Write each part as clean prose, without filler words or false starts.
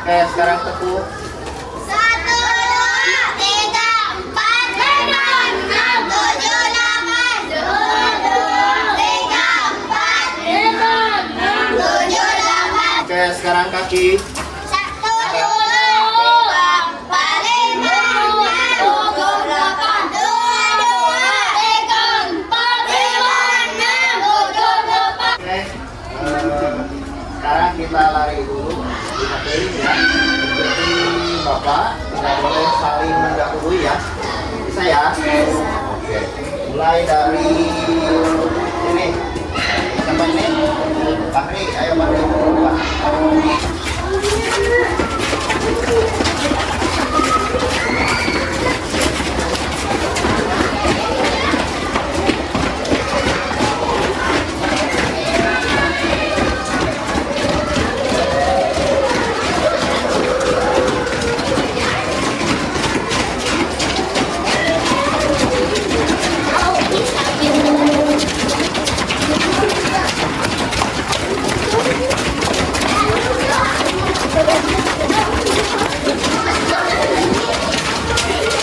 Oke, sekarang tepuk. 1, 2, 3, 4, 5, 6, 7, 8. 1, 2, 3, 4, 5, 6, 7, 8. Oke, sekarang kaki. 1, 2, 3, 4, 5, 6, 7, 8. 2, 2, 3, 4, 5, 6, 7, 8. Oke, sekarang kita lari dulu di materi ya. Seperti Bapak tidak boleh saling mendahului ya. Bisa ya? Oke. Mulai dari ini. Siapa ini? Bakri, ayo Bakri.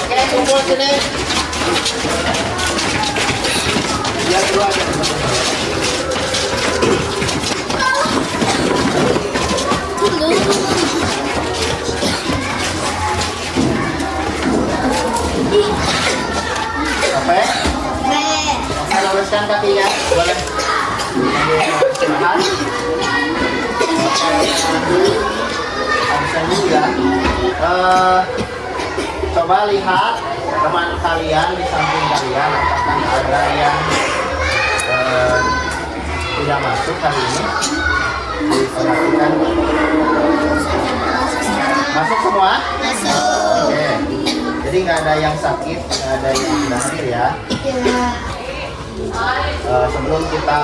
Oke, kumpul sini. Biar dua aja. Sampai? Oke, luruskan kakinya. Boleh. Tahan. Oke, dulu ya. Coba lihat teman kalian di samping kalian apakah ada yang tidak masuk hari ini. Diperhatikan. Masuk semua? Oke. Jadi nggak ada yang sakit, nggak ada yang tidak hadir ya. Sebelum kita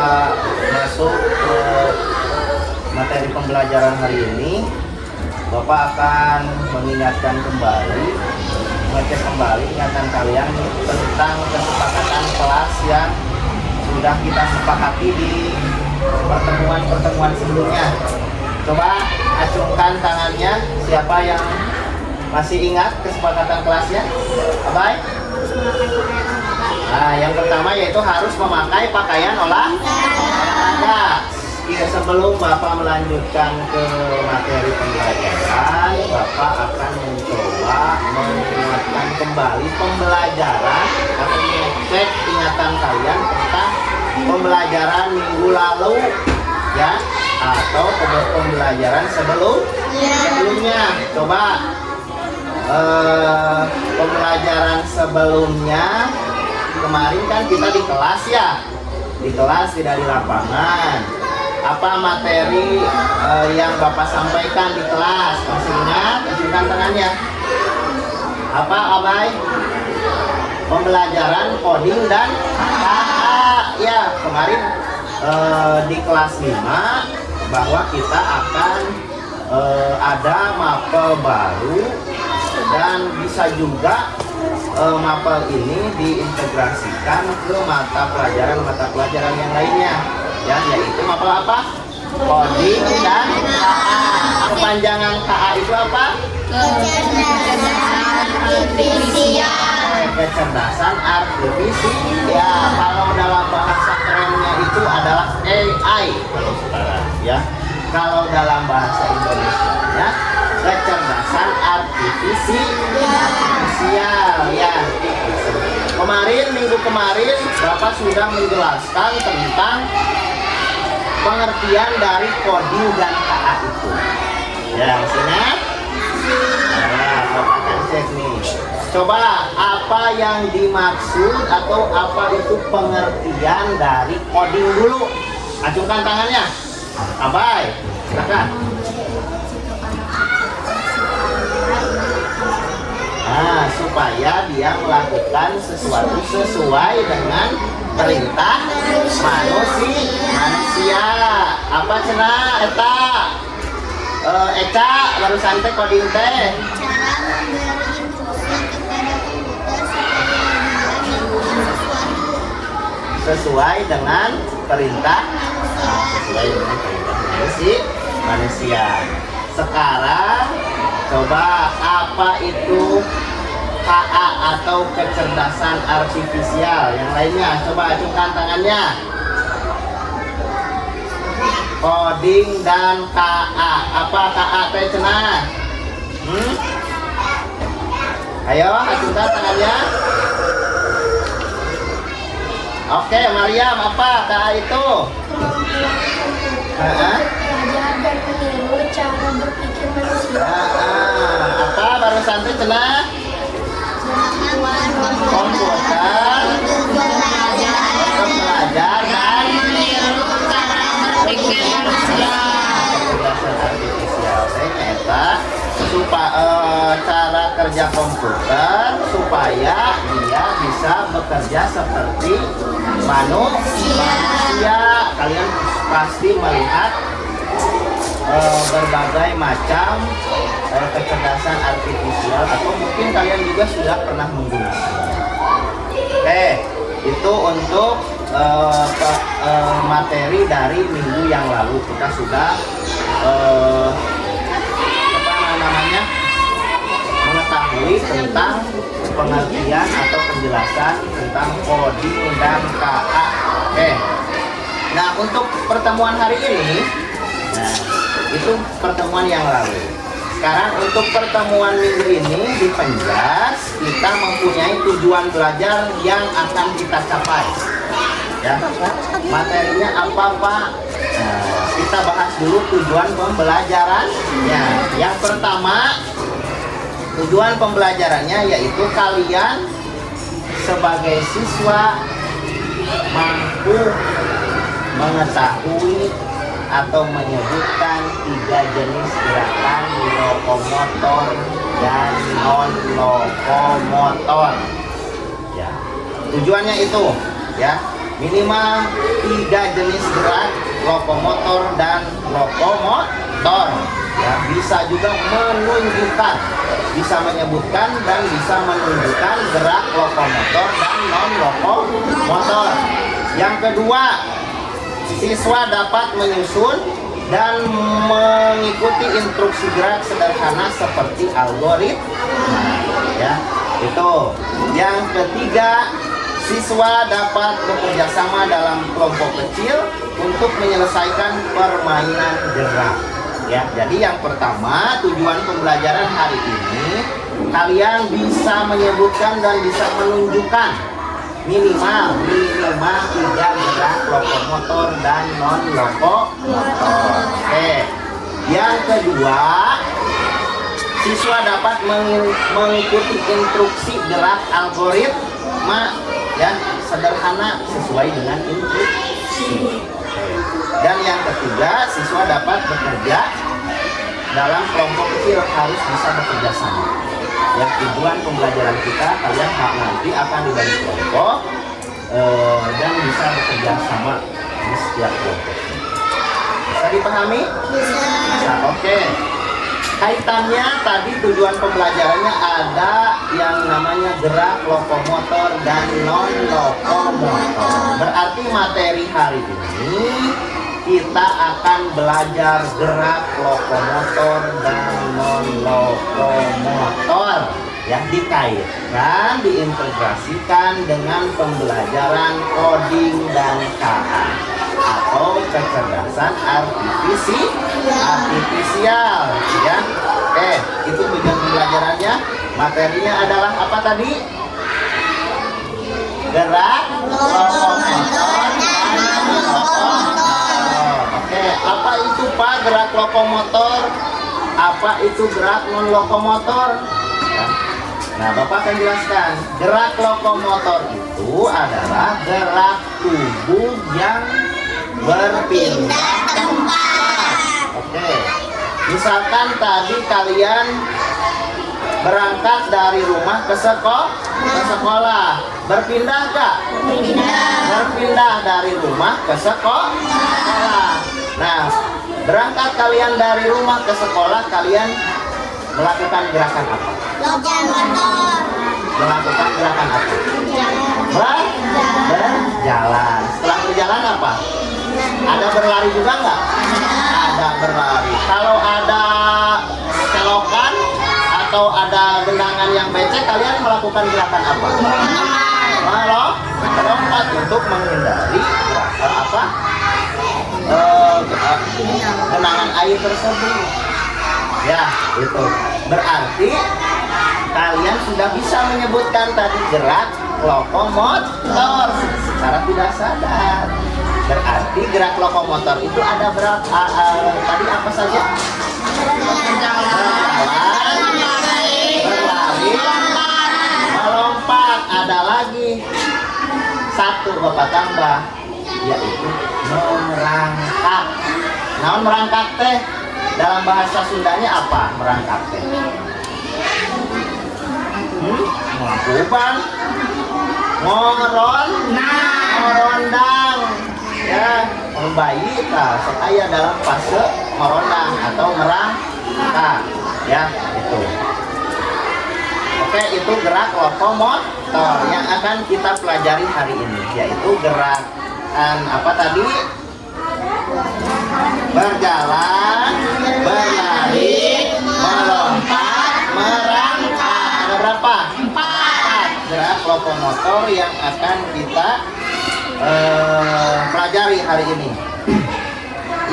masuk ke materi pembelajaran hari ini, Bapak akan mengingatkan kembali, mengecek kembali ingatan kalian tentang kesepakatan kelas yang sudah kita sepakati di pertemuan-pertemuan sebelumnya. Coba acungkan tangannya, siapa yang masih ingat kesepakatan kelasnya? Abai? Nah, yang pertama yaitu harus memakai pakaian olahraga. Ya, sebelum Bapak melanjutkan ke materi pembelajaran, Bapak akan mencoba mengingatkan kembali pembelajaran atau mengecek ingatan kalian tentang pembelajaran minggu lalu ya, atau pembelajaran sebelumnya. Coba pembelajaran sebelumnya kemarin kan kita di kelas ya, di kelas tidak di lapangan. Apa materi yang Bapak sampaikan di kelas? Masih ingat? Ajukan tangannya. Apa Abai? Pembelajaran coding dan KA. Ya, kemarin di kelas 5 bahwa kita akan ada mapel baru dan bisa juga mapel ini diintegrasikan ke mata pelajaran yang lainnya, ya, yaitu mapel apa? Coding dan KA. Kepanjangan KA itu apa? Kecerdasan artifisial. Ya, kalau dalam bahasa kerennya itu adalah AI, kalau saudara, ya. Kalau dalam bahasa Indonesia, ya, kecerdasan artifisial, ya. Minggu kemarin Bapak sudah menjelaskan tentang pengertian dari coding dan KA itu. Ya, ingat? Nah, Bapak akan cek nih. Coba apa yang dimaksud atau apa itu pengertian dari coding dulu? Acungkan tangannya. Abai, silakan. Nah, supaya dia melakukan sesuatu sesuai dengan perintah manusia. Apa cenah eta? Eca barusan teh coding teh. Sesuai dengan perintah manusia. Sekarang coba apa itu KA atau kecerdasan artifisial? Yang lainnya coba acungkan tangannya. Coding dan KA. Apa KA teh cenah? Ayo acungkan tangannya. Oke, Mariam, apa KA itu? Belajar dan meniru cara berpikir manusia. Apa barusan itu cenah? Komputer untuk belajar dan meniru cara berpikir manusia. Kecerdasan artifisial. Saya nyata cara kerja komputer supaya dia bisa bekerja seperti manusia. Kalian pasti melihat berbagai macam kecerdasan artifisial atau mungkin kalian juga sudah pernah menggunakannya. Itu untuk materi dari minggu yang lalu kita sudah mengetahui tentang pengertian atau penjelasan tentang coding dan KA. Nah, untuk pertemuan hari ini, itu pertemuan yang lalu. Sekarang untuk pertemuan minggu ini di Penjas kita mempunyai tujuan belajar yang akan kita capai. Ya, materinya apa Pak? Kita bahas dulu tujuan pembelajarannya. Yang pertama, tujuan pembelajarannya yaitu kalian sebagai siswa mampu mengetahui atau menyebutkan 3 jenis gerakan lokomotor dan non-lokomotor. Ya, tujuannya itu, ya, minimal 3 jenis gerak lokomotor dan lokomotor. Ya, bisa juga menunjukkan, bisa menyebutkan dan bisa menunjukkan gerak lokomotor dan non-lokomotor. Yang kedua, siswa dapat menyusun dan mengikuti instruksi gerak sederhana seperti algoritma. Ya, itu. Yang ketiga, siswa dapat bekerja sama dalam kelompok kecil untuk menyelesaikan permainan gerak. Ya, jadi yang pertama, tujuan pembelajaran hari ini kalian bisa menyebutkan dan bisa menunjukkan minimal 3 gerak lokomotor dan non-lokomotor. Yang kedua, siswa dapat mengikuti instruksi gerak algoritma ya sederhana sesuai dengan instruksi. Dan yang ketiga, siswa dapat bekerja dalam kelompok kecil, harus bisa bekerja sama. Yang tujuan pembelajaran kita, kalian nanti akan dibagi kelompok dan bisa bekerja sama di setiap kelompok. Bisa dipahami? Bisa. Oke. Kaitannya tadi tujuan pembelajarannya ada yang namanya gerak lokomotor dan non lokomotor. Berarti materi hari ini kita akan belajar gerak lokomotor dan non lokomotor, ya, dikaitkan, diintegrasikan dengan pembelajaran coding dan KA atau kecerdasan artifisial, ya. Itu tujuan pembelajarannya. Materinya adalah apa tadi? Gerak lokomotor dan lokomotor. Apa itu Pak gerak lokomotor? Apa itu gerak non lokomotor? Nah, Bapak akan jelaskan. Gerak lokomotor itu adalah gerak tubuh yang berpindah tempat. Oke. Misalkan tadi kalian berangkat dari rumah ke sekolah. Berpindah gak? Berpindah dari rumah ke sekolah. Nah, berangkat kalian dari rumah ke sekolah, kalian melakukan gerakan apa? Melakukan gerakan apa? Berjalan. Setelah berjalan apa? Ada berlari juga nggak? Ada berlari. Kalau ada selokan atau ada genangan yang becek, kalian melakukan gerakan apa? Melompat untuk menghindari gerakan genangan air tersebut. Ya, itu. Berarti kalian sudah bisa menyebutkan tadi gerak lokomotor secara tidak sadar. Berarti gerak lokomotor itu ada berapa? Tadi apa saja? Berlari, melompat. Ada lagi satu Bapak tambah, yaitu merangkak. Namun merangkak teh dalam bahasa Sundanya apa? Merangkak teh melakukan ngorondang, ya, bayi saya dalam fase ngorondang atau merangkak, ya, itu. Oke, itu gerak lokomotor yang akan kita pelajari hari ini, yaitu gerakan apa tadi? Berjalan, berlari, melompat, merangkak. Ada berapa? 4 gerak lokomotor yang akan kita pelajari hari ini.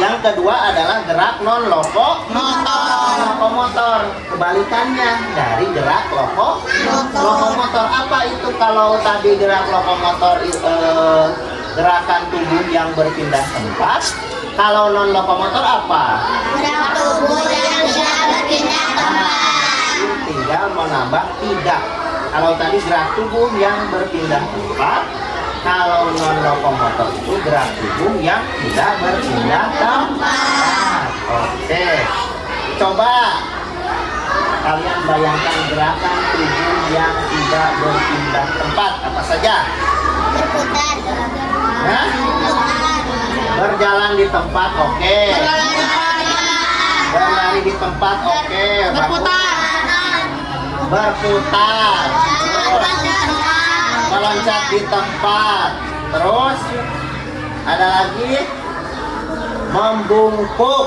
Yang kedua adalah gerak non lokomotor. Kebalikannya dari gerak lokomotor. Apa itu kalau tadi gerak lokomotor gerakan tubuh yang berpindah tempat? Kalau non lokomotor apa? Gerak tubuh yang tidak berpindah tempat. Tinggal menambah tidak. Kalau tadi gerak tubuh yang berpindah tempat, kalau non lokomotor itu gerak tubuh yang tidak berpindah tempat. Oke, coba kalian bayangkan gerakan tubuh yang tidak berpindah tempat apa saja? Berputar. Nah, berjalan di tempat, oke. Berlari di tempat, oke. Berputar. Meloncat di tempat. Terus ada lagi membungkuk,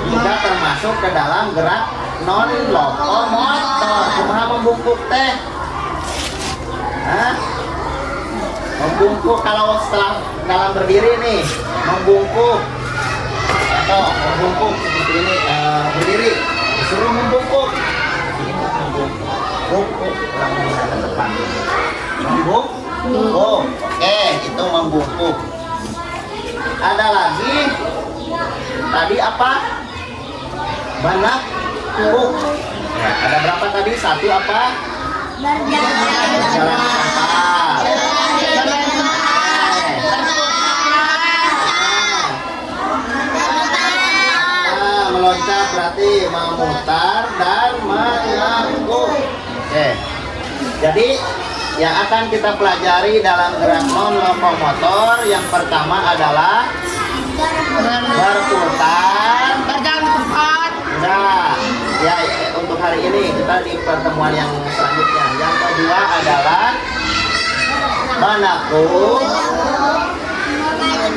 juga termasuk ke dalam gerak non lokomotor. Kumaha membungkuk teh? Hah? Membungkuk kalau setelah dalam berdiri nih, membungkuk atau membungkuk seperti ini, berdiri disuruh membungkuk. Bungkuk ke depan. Membungkuk. Oke, itu membungkuk. Ada lagi tadi apa? Menekuk. Ya, ada berapa tadi? Satu apa? Jalan empat. Nah, meloncat berarti memutar dan mengangkut. Oke. Jadi yang akan kita pelajari dalam gerak non lokomotor yang pertama adalah berputar. Nah, ya untuk hari ini kita di pertemuan yang selanjutnya. Yang kedua adalah menekuk,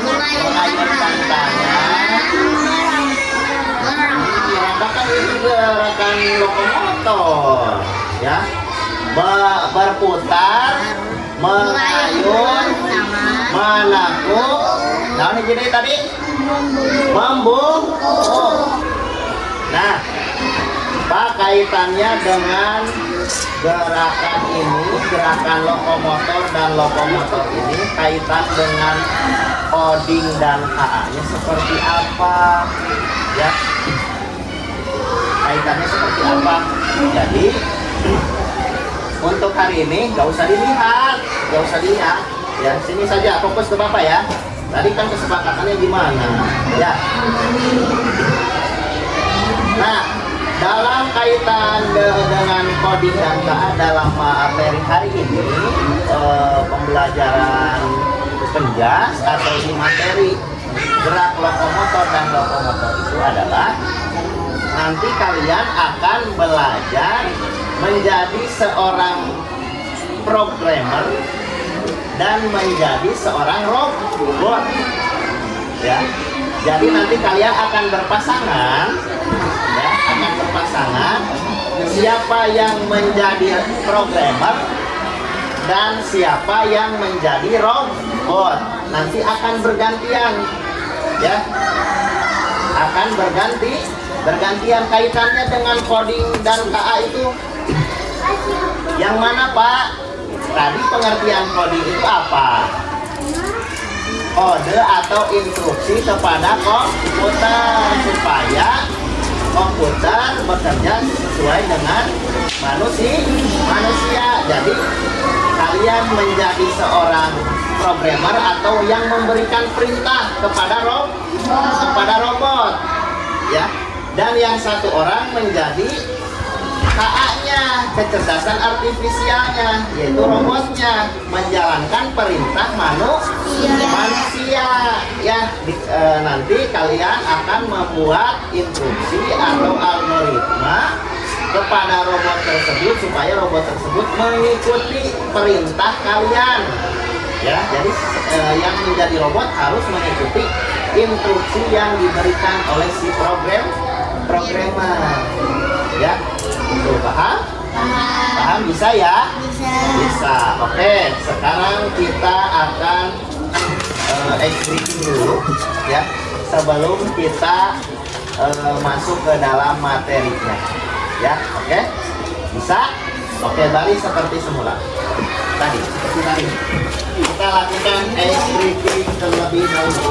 mengayunkan tangan. Bahkan itu gerakan lokomotor, ya. Berputar, mengayun, menekuk. Nah, ini jadi tadi membungkuk. Nah, apa kaitannya dengan gerakan ini, gerakan lokomotor dan lokomotor ini kaitan dengan coding dan KA-nya seperti apa? Ya, kaitannya seperti apa? Jadi untuk hari ini nggak usah dilihat, ya sini saja fokus ke Bapak ya. Tadi kan kesepakatannya gimana? Ya. Nah, dalam kaitan dengan coding dan KA dalam materi hari ini, pembelajaran penjas atau di materi gerak lokomotor dan lokomotor itu adalah nanti kalian akan belajar menjadi seorang programmer dan menjadi seorang robot, ya. Jadi nanti kalian akan berpasangan, ya, siapa yang menjadi programmer dan siapa yang menjadi robot. Nanti akan bergantian, ya, akan bergantian kaitannya dengan coding dan KA itu. Yang mana Pak? Tadi pengertian coding itu apa? Kode atau instruksi kepada komputer supaya komputer bekerja sesuai dengan manusia. Jadi kalian menjadi seorang programmer atau yang memberikan perintah kepada robot, ya. Dan yang satu orang menjadi KA-nya, kecerdasan artifisialnya, yaitu robotnya, menjalankan perintah manusia. Ya, nanti kalian akan membuat instruksi atau algoritma kepada robot tersebut supaya robot tersebut mengikuti perintah kalian. Ya, jadi yang menjadi robot harus mengikuti instruksi yang diberikan oleh si programmer. Ya. Tuh, paham? Bisa ya? Bisa. Oke, sekarang kita akan explain dulu, ya, sebelum kita masuk ke dalam materinya, ya. Oke, bisa? Oke, balik seperti semula tadi, seperti tadi. Kita lakukan explain terlebih dahulu.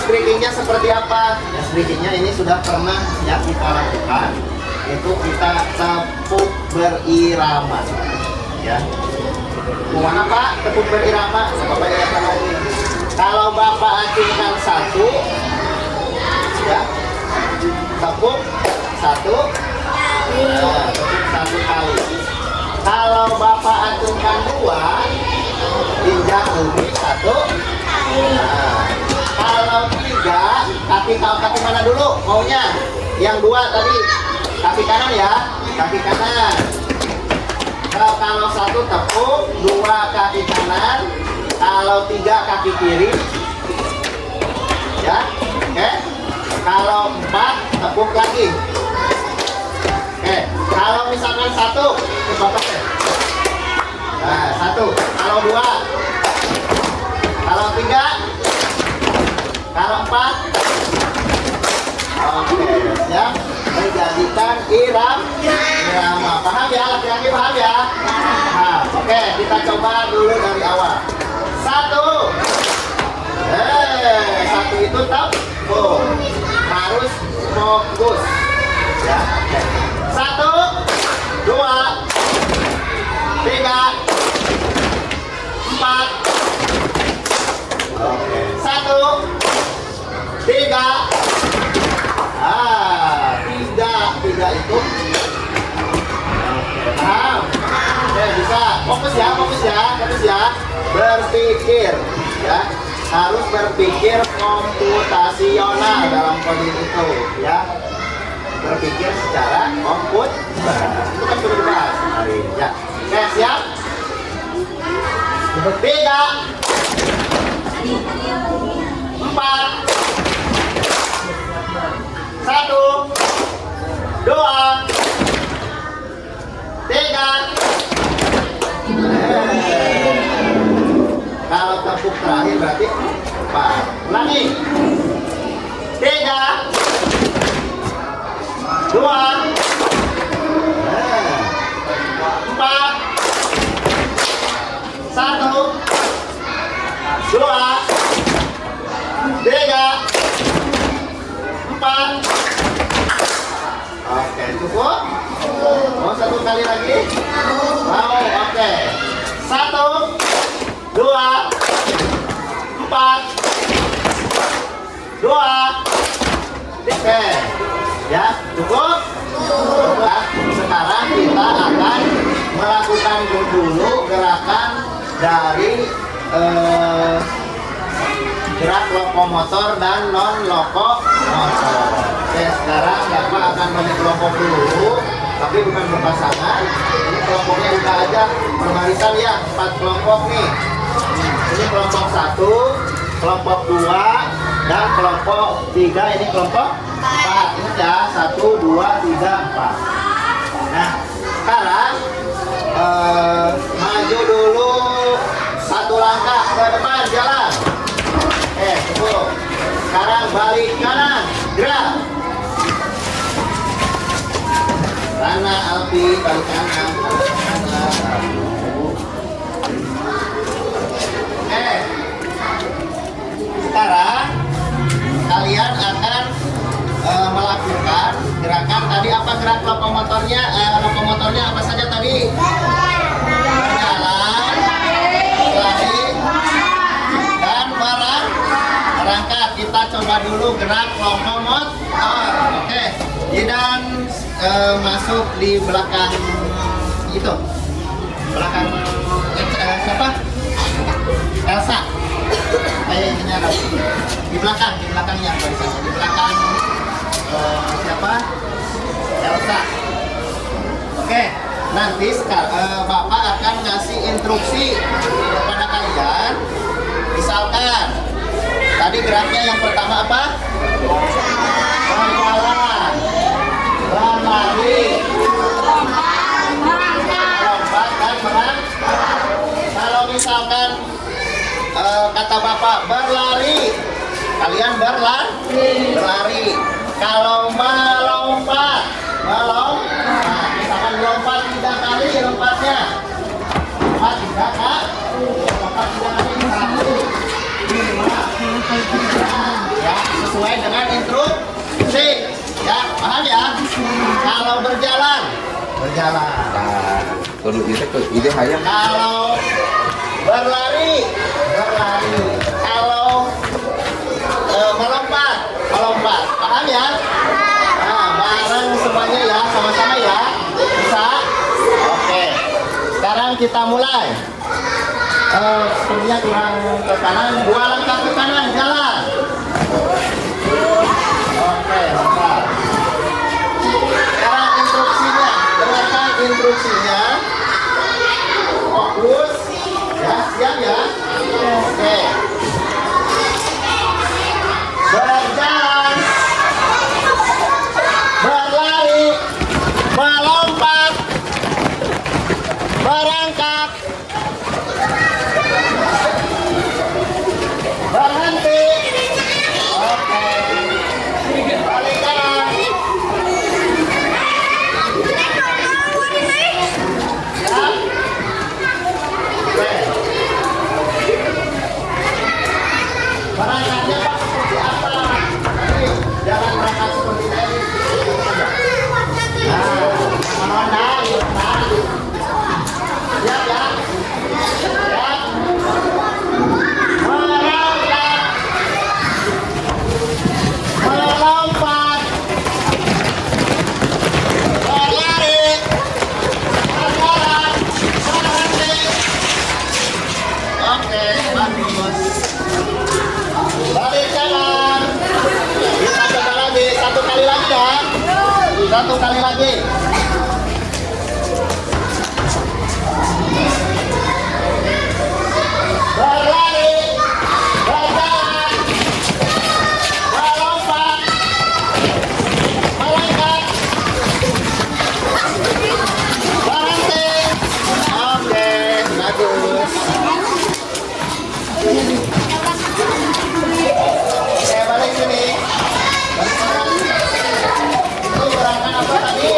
Breakingnya seperti apa? Breakingnya ini sudah pernah ya kita lakukan, itu kita tepuk berirama, ya. Mana Pak? Tepuk berirama. Bapak lihat lagi. Kalau Bapak acungkan satu, ya, tepuk satu, nah, tepuk satu kali. Kalau Bapak acungkan dua, injak bumi satu. Nah, kalau tiga, kaki mana dulu maunya? Yang dua tadi, kaki kanan ya, kaki kanan. Kalau satu tepuk, dua kaki kanan. Kalau tiga kaki kiri, ya, oke. Kalau empat tepuk lagi. Oke, kalau misalkan satu, Bapak. Nah, satu. Kalau dua, kalau tiga. Kalau empat, oke. yang menjadikan irama. Paham ya, laki-laki paham ya? Nah, oke, kita coba dulu dari awal. Satu. Satu itu tempo. Harus fokus. Ya, oke. Satu, dua, tiga, empat. Oke. Satu, tiga. Tiga itu. Oke, paham? Oke, bisa. Fokus ya. Berpikir, ya. Harus berpikir komputasional dalam coding itu, ya. Berpikir secara komputer. Itu kan sudah dibahas hari ini, ya. Oke, siap? Tiga, empat, satu, dua, tiga. Kalau tepuk terakhir berarti empat. Ulangi. Tiga, dua, empat, satu, dua, tiga, empat. Oke, cukup? Mau satu kali lagi? Mau, oke. Satu, dua, empat, dua, tiga. Ya, cukup? Nah, sekarang kita akan melakukan dulu gerakan dari gerak lokomotor dan non lokomotor. Oke, sekarang Bapak akan menyekelompok dulu, tapi bukan berpasangan. Ini kelompoknya udah aja berbarisan ya, 4 kelompok nih. Ini kelompok 1, kelompok 2, dan kelompok 3. Ini kelompok 4. Ini ya 1, 2, 3, 4. Nah, sekarang maju dulu 1 langkah ke depan, jalan. Cukup. Sekarang balik kanan, gerak. Sana Alfi, balik kanan. Sekarang kalian akan melakukan gerakan tadi. Apa gerak lokomotornya? Lokomotornya apa saja tadi? Berjalan, lari, dan merangkak. Kita coba dulu gerak lokomotor. Oke, Jidan masuk di belakang itu. Belakang siapa? Elsa. Kayaknya di belakangnya barisannya. Di belakang siapa? Elsa. Oke, nanti Bapak akan ngasih instruksi kepada kalian. Misalkan tadi geraknya yang pertama apa? Berjalan, berlari, lompat dan merangkak. Kalau misalkan kata Bapak berlari, kalian berlari. Kalau melompat, misalkan melompat 3 kali lompatnya. Lompat 3 kali. Lompat 3 kali 1, 2, 3. Ya, sesuai dengan instruksi. Ya, paham ya? Kalau berjalan. Nah, kalau ide hayang Kalau berlari. Kalau melompat. Paham ya? Nah, bareng semuanya ya, sama-sama ya. Bisa? Oke. Sekarang kita mulai. Sepertinya kurang ke kanan. 2 langkah ke kanan, jalan. Oke, mantap. Sekarang instruksinya. Dengarkan instruksinya. Fokus. Ya, siap ya. Oke. Berjalan, berlari, melompat, berangkat, berhenti. Oke. Balik kanan. Satu kali lagi. Berlari, berjalan, melompat, melangkah, berhenti. Oke, bagus. Oke, balik sini. Itu gerakan apa tadi?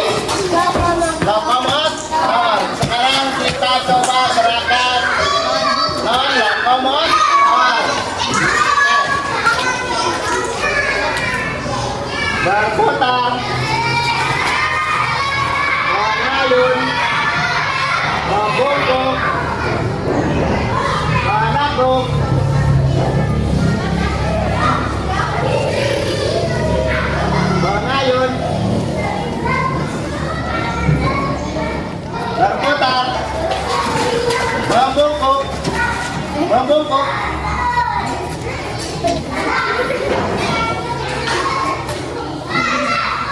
Lokomotor. Sekarang kita coba gerakan non lokomotor. Berputar, mengayun, membungkuk, menakuk, mengayun, berputar, membungkuk, membungkuk,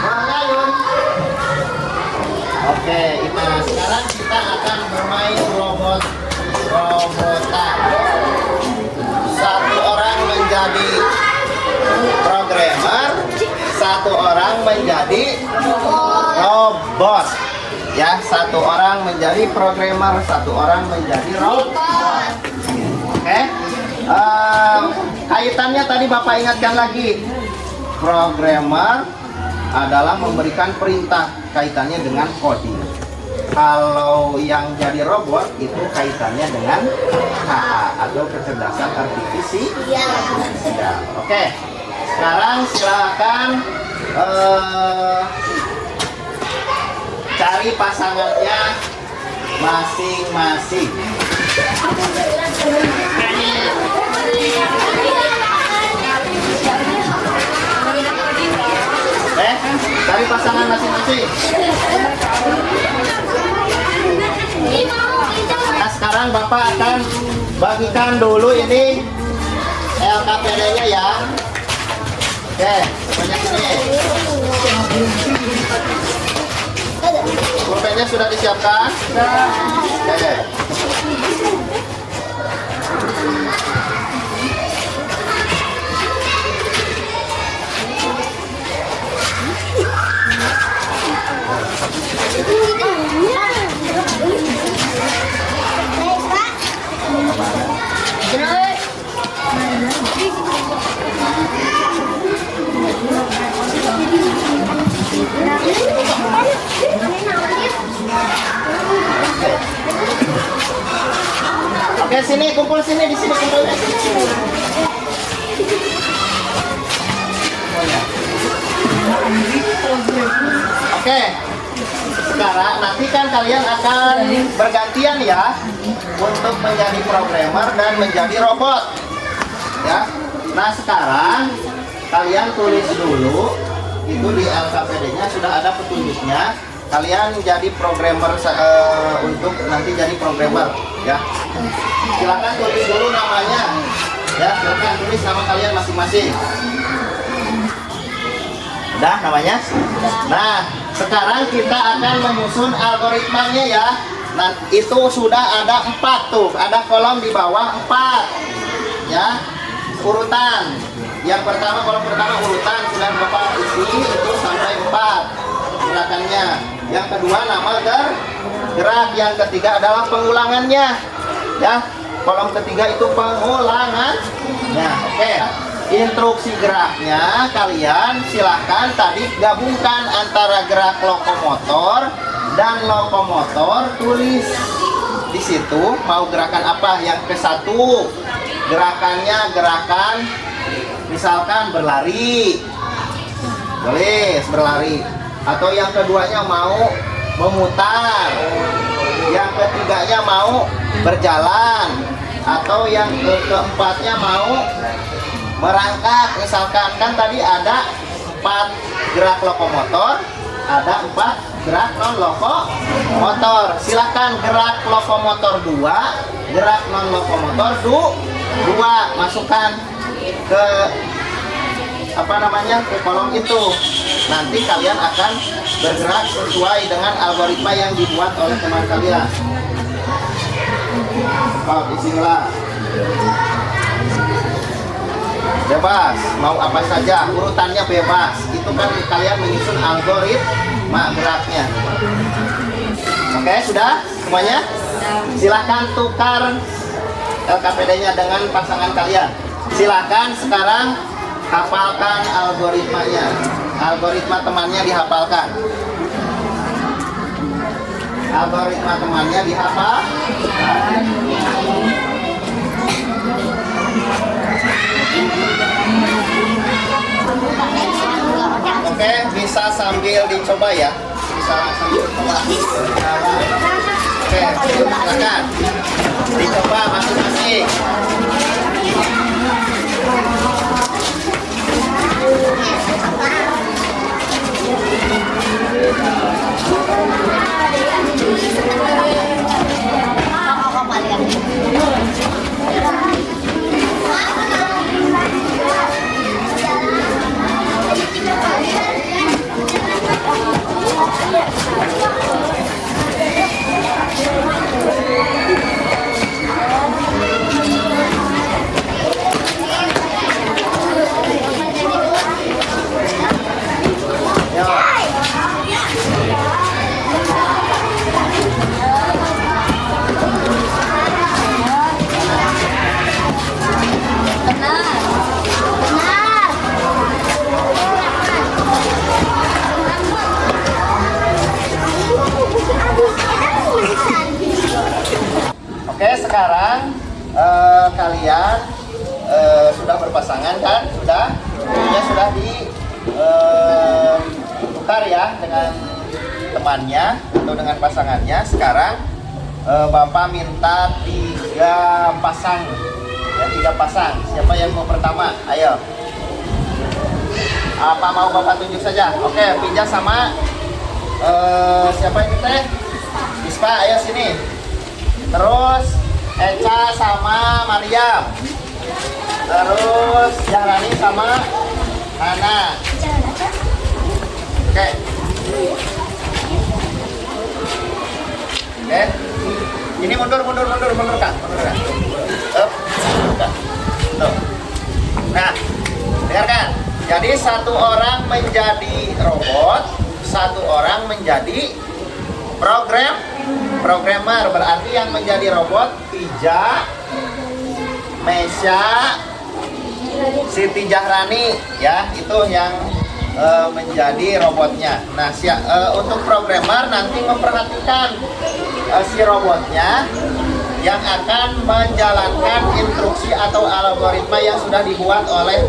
mengayun. Oke, nah sekarang kita akan bermain robotan. Satu orang menjadi programmer, satu orang menjadi robot. Ya, satu orang menjadi programmer, satu orang menjadi robot. Oke. Kaitannya tadi Bapak ingatkan lagi. Programmer adalah memberikan perintah, kaitannya dengan coding. Kalau yang jadi robot itu kaitannya dengan KA atau kecerdasan artifisial. Oke. Sekarang silakan cari pasangannya masing-masing. Cari pasangan masing-masing. Nah, sekarang Bapak akan bagikan dulu ini LKPD-nya ya. Oke, banyak ini. Pulpennya sudah disiapkan? Oke. Oke, sini kumpul sini, di sini kumpul. Oke. Sekarang nanti kan kalian akan bergantian ya untuk menjadi programmer dan menjadi robot. Ya. Nah, sekarang kalian tulis dulu itu di LKPD-nya sudah ada petunjuknya. Kalian jadi programmer untuk nanti jadi programmer ya. Silakan tulis dulu namanya. Ya, silakan tulis nama kalian masing-masing. Udah namanya? Nah, sekarang kita akan menyusun algoritmanya ya. Nah, itu sudah ada 4 tuh, ada kolom di bawah 4 ya, urutan. Yang pertama, kolom pertama urutan sudah Bapak isi itu sampai 4 gerakannya. Yang kedua nama gerak, yang ketiga adalah pengulangannya ya. Kolom ketiga itu pengulangan. Nah, oke. Instruksi geraknya kalian silahkan tadi gabungkan antara gerak lokomotor dan lokomotor, tulis di situ mau gerakan apa. Yang ke satu gerakannya gerakan misalkan berlari, tulis berlari. Atau yang keduanya mau memutar, yang ketiganya mau berjalan, atau yang keempatnya mau merangkak. Misalkan kan tadi ada 4 gerak lokomotor, ada 4 gerak non lokomotor. Silahkan gerak lokomotor 2, gerak non lokomotor 2 masukkan ke ke kolom itu. Nanti kalian akan bergerak sesuai dengan algoritma yang dibuat oleh teman kalian. Oh, disinilah. Bebas, mau apa saja, urutannya bebas. Itu kan kalian menyusun algoritma geraknya. Oke, sudah semuanya? Silahkan tukar LKPD-nya dengan pasangan kalian. Silahkan sekarang hafalkan algoritmanya. Algoritma temannya dihafalkan. Algoritma temannya dihafal. Oke, bisa sambil dicoba ya. Bisa sambil coba. Oke, silakan. Dicoba masing-masing. Oke, sekarang kalian sudah berpasangan kan? Sudah? Ya, sudah ditukar ya dengan temannya atau dengan pasangannya. Sekarang Bapak minta 3 pasang. Ya, 3 pasang. Siapa yang mau pertama? Ayo. Apa mau Bapak tunjuk saja? Oke, Pinja sama siapa ini teh? Ispa, ayo sini. Terus Eca sama Mariam. Terus Jarani sama Hana. Oke. Oke. Ini mundur Kak. Mundur Kak. Up. Tuh. Nah, dengarkan. Jadi 1 orang menjadi robot, 1 orang menjadi programmer. Berarti yang menjadi robot Pija, Mesya, Siti Jahrani ya, itu yang menjadi robotnya. Nah, untuk programmer nanti memperhatikan si robotnya yang akan menjalankan instruksi atau algoritma yang sudah dibuat oleh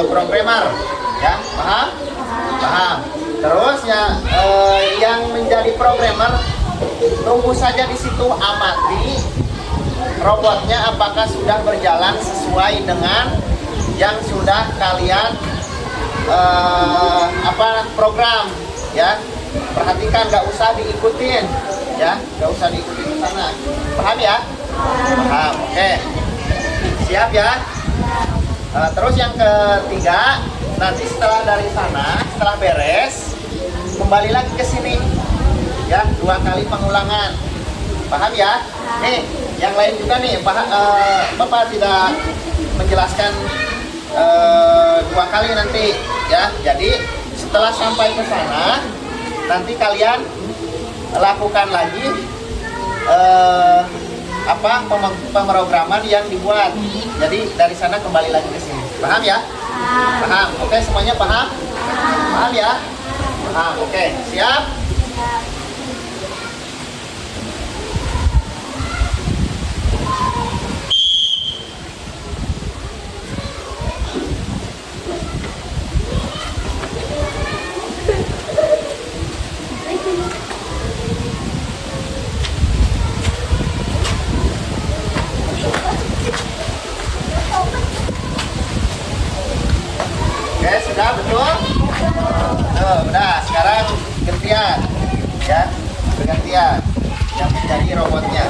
programmer ya, paham? Terus ya yang menjadi programmer tunggu saja di situ, amati robotnya apakah sudah berjalan sesuai dengan yang sudah kalian program ya. Perhatikan, nggak usah diikutin ya, nggak usah diikutin ke sana. Paham ya? Paham. Oke. Siap ya? Terus yang ketiga, nanti setelah dari sana, setelah beres, kembali lagi ke sini ya, 2 kali pengulangan. Paham ya? Nih, yang lain juga nih, Bapak tidak menjelaskan 2 kali nanti ya. Jadi setelah sampai ke sana, nanti kalian lakukan lagi pemrograman yang dibuat. Jadi dari sana kembali lagi ke sini. Paham ya? Paham. Oke, semuanya paham? Paham ya? Paham. Oke, siap? Oke, sudah betul? Udah, sekarang gantian ya, bergantian yang menjadi robotnya.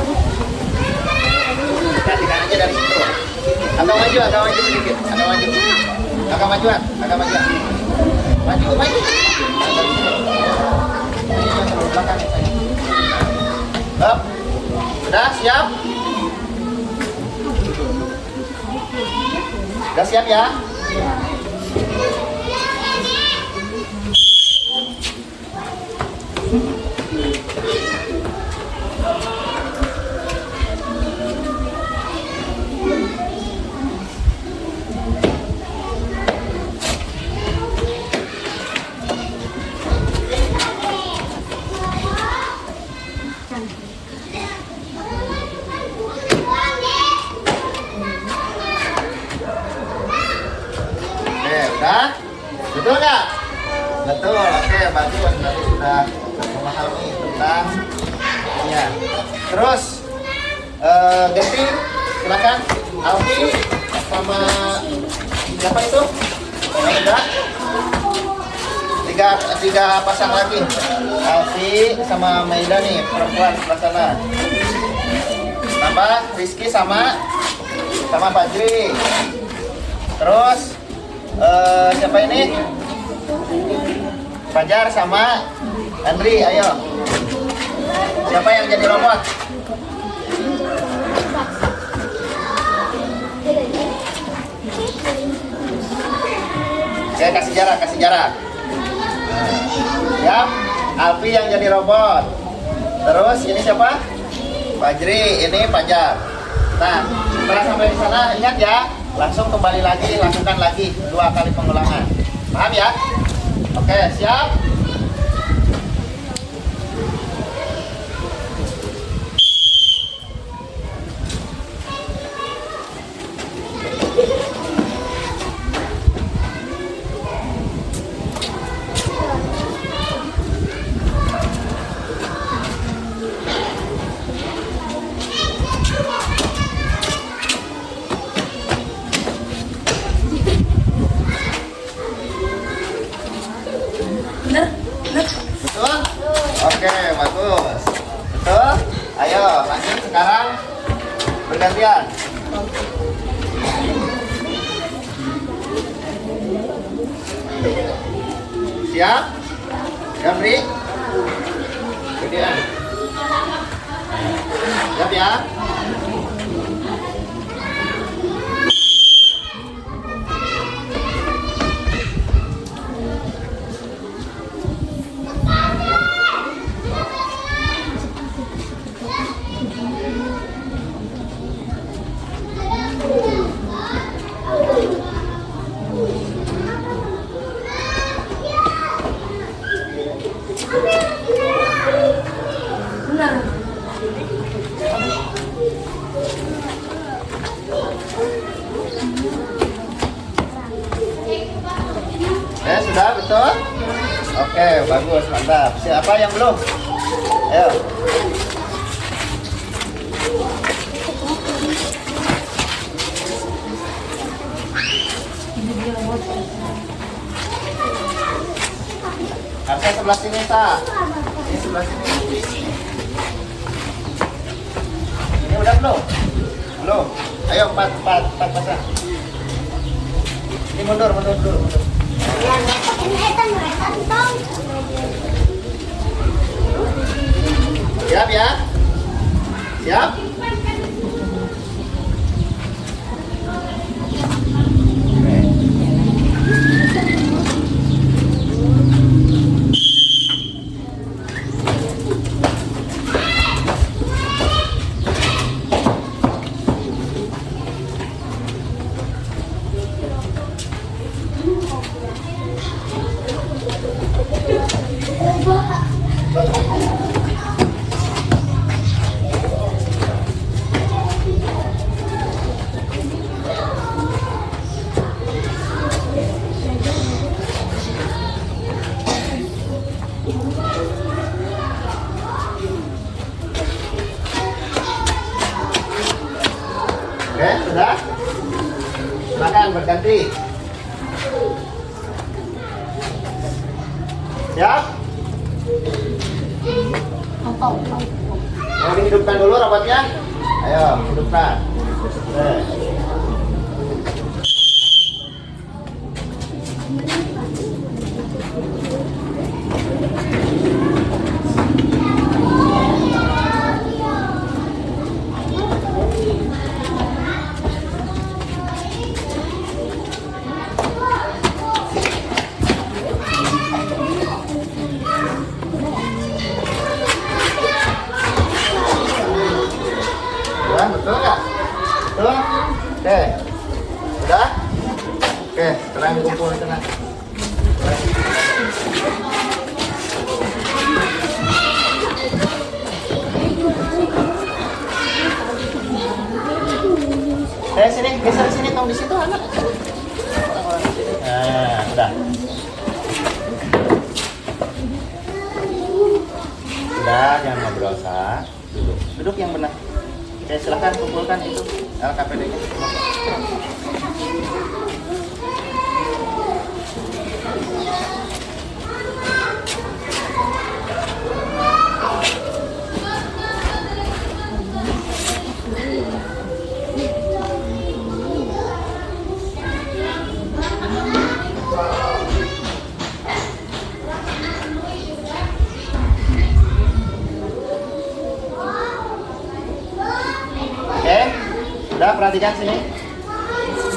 Gantikan aja dari situ. Agak maju sedikit, agak maju. Agak majuan. Maju, maju. Belakang saya. Up. Sudah siap? Sudah siap ya? Udah? Betul nggak? Betul, oke, bagus. Berarti sudah memahami tentang ya. Terus, Genti, silakan. Alfi sama siapa itu? Udah? Tiga pasang lagi. Alfi sama Maida nih, perempuan sebelah sana. Tambah Rizky sama Fajri. Terus siapa ini? Fajar sama Andri, ayo. Siapa yang jadi robot? Oke, kasih jarak. Siap? Alfi yang jadi robot. Terus ini siapa? Fajri, ini Fajar. Nah, setelah sampai di sana ingat ya, langsung kembali lagi, lakukan lagi 2 kali pengulangan. Paham ya? Oke, siap? Betul? Oke, bagus. Betul? Ayo, lanjut sekarang bergantian. Siap? Gabri? Gantian. Siap ya? Sudah betul? Oke, bagus, mantap. Siapa yang belum? Ayo. Harusnya sebelah sini, Ta. Ini sebelah sini. Ini udah belum? Belum. Ayo, 4 pasang. Ini mundur dulu. Siap ya? Siap? Oke, sudah? Silakan berganti. Siap? Mau dihidupkan dulu robotnya? Ayo, hidupkan. Ya, betul nggak? Betul? Oke. Sudah? Oke, sekarang kumpul di tengah. Sini, geser sini, tong di situ anak. Nah, udah. Udah, jangan ngobrol, Sa. Duduk. Duduk yang benar. Oke, silahkan kumpulkan itu LKPD-nya. Oke, sudah perhatikan sini.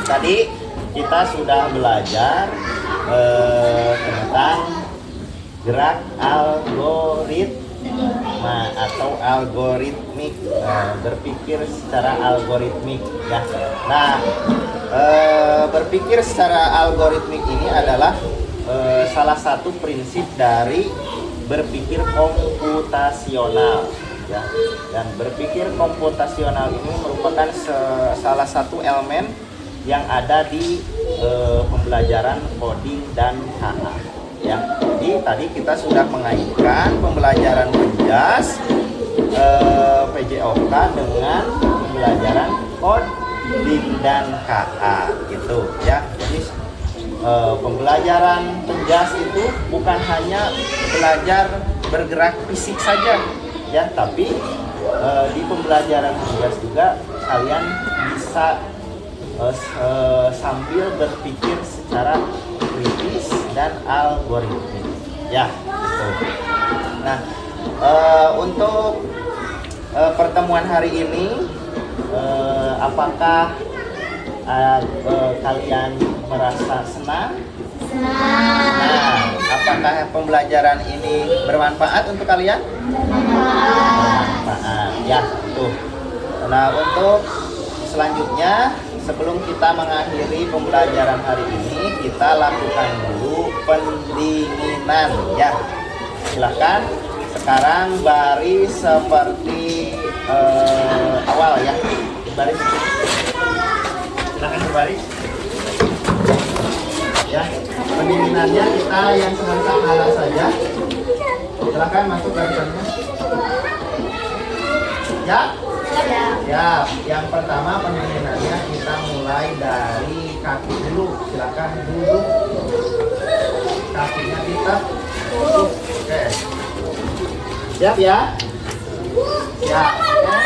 Tadi kita sudah belajar tentang gerak algoritma atau algoritmik, berpikir secara algoritmik ya. Nah, berpikir secara algoritmik ini adalah salah satu prinsip dari berpikir komputasional ya. Dan berpikir komputasional ini merupakan salah satu elemen yang ada di pembelajaran coding dan HA ya. Jadi tadi kita sudah mengaitkan pembelajaran PENJAS, PJOK dengan pembelajaran coding dan HA gitu ya. Jadi pembelajaran PENJAS itu bukan hanya belajar bergerak fisik saja ya, tapi di pembelajaran PENJAS juga kalian bisa sambil berpikir secara kritis dan algoritmik ya gitu. Nah, untuk pertemuan hari ini apakah kalian merasa senang? Nah, apakah pembelajaran ini bermanfaat untuk kalian? Bermanfaat ya, tuh. Nah, untuk selanjutnya sebelum kita mengakhiri pembelajaran hari ini, kita lakukan dulu pendinginan ya. Silahkan sekarang baris seperti awal ya. Baris. Silahkan berbaris. Ya, pendinginannya kita yang sementara saja. Silakan masuk barisannya. Ya. Ya, yang pertama pendinginannya kita mulai dari kaki dulu. Silakan duduk. Kakinya kita duduk. Oke. Siap ya? Siap. Oke.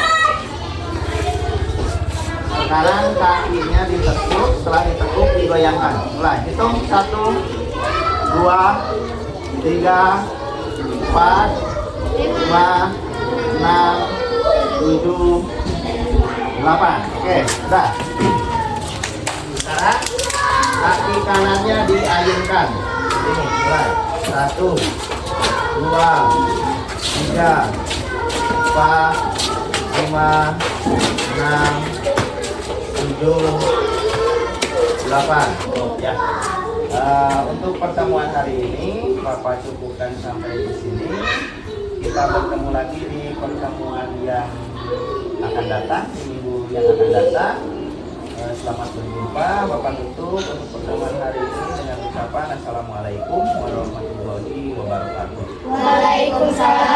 Sekarang kakinya ditekuk, setelah ditekuk digoyangkan. Mulai, hitung 1, 2, 3, 4, 5, 6, 7, 8. Oke, sudah. Sekarang kaki kanannya diayunkan. Ini, mulai. 1, 2, 3, 4, 5, 6, 7, 8. Ya. Untuk pertemuan hari ini Bapak cukupkan sampai di sini. Kita bertemu lagi di pertemuan yang akan datang, di minggu yang akan datang. Selamat berjumpa. Bapak tutup untuk pertemuan hari ini dengan ucapan Assalamualaikum warahmatullahi wabarakatuh. Waalaikumsalam